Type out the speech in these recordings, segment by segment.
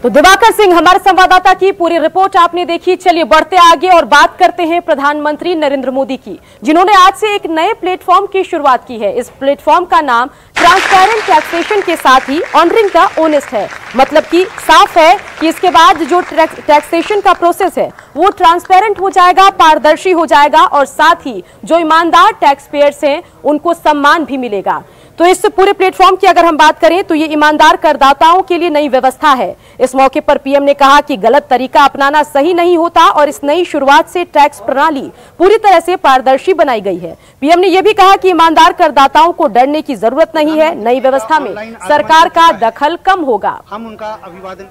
तो दिवाकर सिंह हमारे संवाददाता की पूरी रिपोर्ट आपने देखी। चलिए बढ़ते आगे और बात करते हैं प्रधानमंत्री नरेंद्र मोदी की, जिन्होंने आज से एक नए प्लेटफॉर्म की शुरुआत की है। इस प्लेटफॉर्म का नाम ट्रांसपेरेंट टैक्सेशन के साथ ही ऑनरिंग द ऑनेस्ट है। मतलब कि साफ है कि इसके बाद जो टैक्सेशन का प्रोसेस है वो ट्रांसपेरेंट हो जाएगा, पारदर्शी हो जाएगा और साथ ही जो ईमानदार टैक्स पेयर्स हैं उनको सम्मान भी मिलेगा। तो इस पूरे प्लेटफॉर्म की अगर हम बात करें तो ये ईमानदार करदाताओं के लिए नई व्यवस्था है। इस मौके पर पीएम ने कहा कि गलत तरीका अपनाना सही नहीं होता और इस नई शुरुआत से टैक्स प्रणाली पूरी तरह से पारदर्शी बनाई गई है। पीएम ने यह भी कहा कि ईमानदार करदाताओं को डरने की जरूरत नहीं है। नई व्यवस्था में सरकार का दखल कम होगा। हम उनका अभिवादन।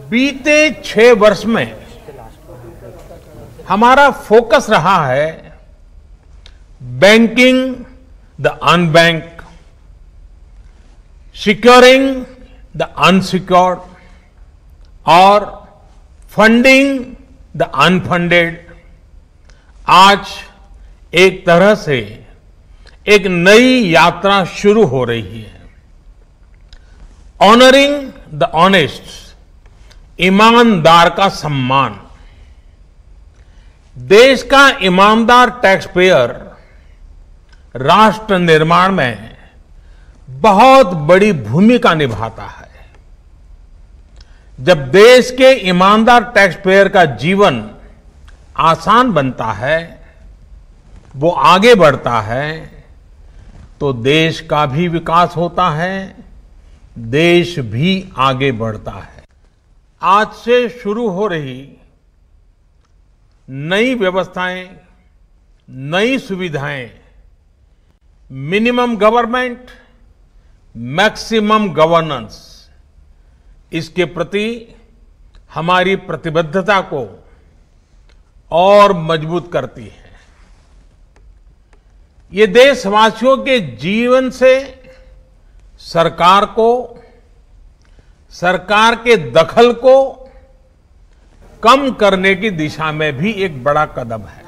बीते 6 वर्ष में हमारा फोकस रहा है banking the unbank, securing the unsecured और फंडिंग द अनफंडेड। आज एक तरह से एक नई यात्रा शुरू हो रही है। ऑनरिंग द ऑनेस्ट, ईमानदार का सम्मान। देश का ईमानदार टैक्स पेयर राष्ट्र निर्माण में बहुत बड़ी भूमिका निभाता है। जब देश के ईमानदार टैक्स पेयर का जीवन आसान बनता है, वो आगे बढ़ता है, तो देश का भी विकास होता है, देश भी आगे बढ़ता है। आज से शुरू हो रही नई व्यवस्थाएं, नई सुविधाएं मिनिमम गवर्नमेंट, मैक्सिमम गवर्नेंस, इसके प्रति हमारी प्रतिबद्धता को और मजबूत करती है। ये देशवासियों के जीवन से सरकार को, सरकार के दखल को कम करने की दिशा में भी एक बड़ा कदम है।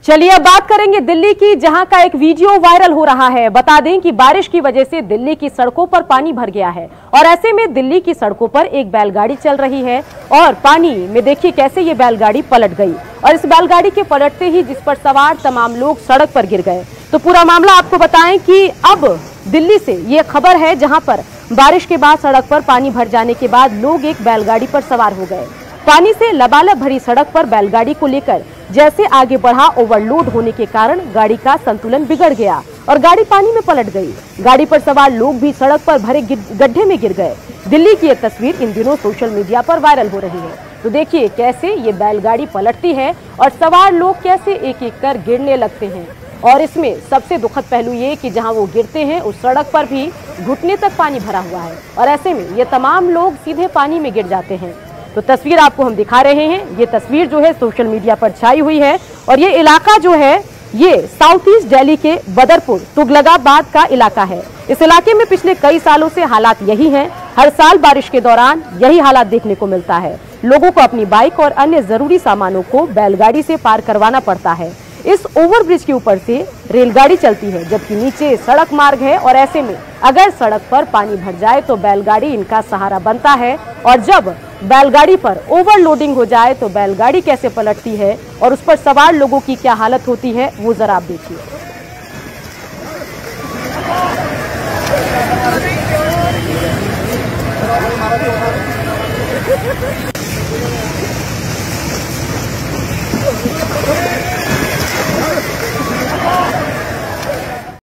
चलिए अब बात करेंगे दिल्ली की, जहां का एक वीडियो वायरल हो रहा है। बता दें कि बारिश की वजह से दिल्ली की सड़कों पर पानी भर गया है और ऐसे में दिल्ली की सड़कों पर एक बैलगाड़ी चल रही है और पानी में देखिए कैसे ये बैलगाड़ी पलट गई और इस बैलगाड़ी के पलटते ही जिस पर सवार तमाम लोग सड़क पर गिर गए। तो पूरा मामला आपको बताएं कि अब दिल्ली से ये खबर है, जहां पर बारिश के बाद सड़क पर पानी भर जाने के बाद लोग एक बैलगाड़ी पर सवार हो गए। पानी से लबालब भरी सड़क पर बैलगाड़ी को लेकर जैसे आगे बढ़ा, ओवरलोड होने के कारण गाड़ी का संतुलन बिगड़ गया और गाड़ी पानी में पलट गई। गाड़ी पर सवार लोग भी सड़क पर भरे गड्ढे में गिर गए। दिल्ली की ये तस्वीर इन दिनों सोशल मीडिया पर वायरल हो रही है। तो देखिए कैसे ये बैलगाड़ी पलटती है और सवार लोग कैसे एक एक कर गिरने लगते हैं। और इसमें सबसे दुखद पहलू ये कि जहां वो गिरते हैं उस सड़क पर भी घुटने तक पानी भरा हुआ है और ऐसे में ये तमाम लोग सीधे पानी में गिर जाते हैं। तो तस्वीर आपको हम दिखा रहे हैं। ये तस्वीर जो है सोशल मीडिया पर छाई हुई है और ये इलाका जो है ये साउथ ईस्ट दिल्ली के बदरपुर तुगलकाबाद का इलाका है। इस इलाके में पिछले कई सालों से हालात यही हैं। हर साल बारिश के दौरान यही हालात देखने को मिलता है। लोगों को अपनी बाइक और अन्य जरूरी सामानों को बैलगाड़ी से पार करवाना पड़ता है। इस ओवरब्रिज के ऊपर से रेलगाड़ी चलती है, जबकि नीचे सड़क मार्ग है और ऐसे में अगर सड़क पर पानी भर जाए तो बैलगाड़ी इनका सहारा बनता है और जब बैलगाड़ी पर ओवरलोडिंग हो जाए तो बैलगाड़ी कैसे पलटती है और उस पर सवार लोगों की क्या हालत होती है वो जरा आप देखिए।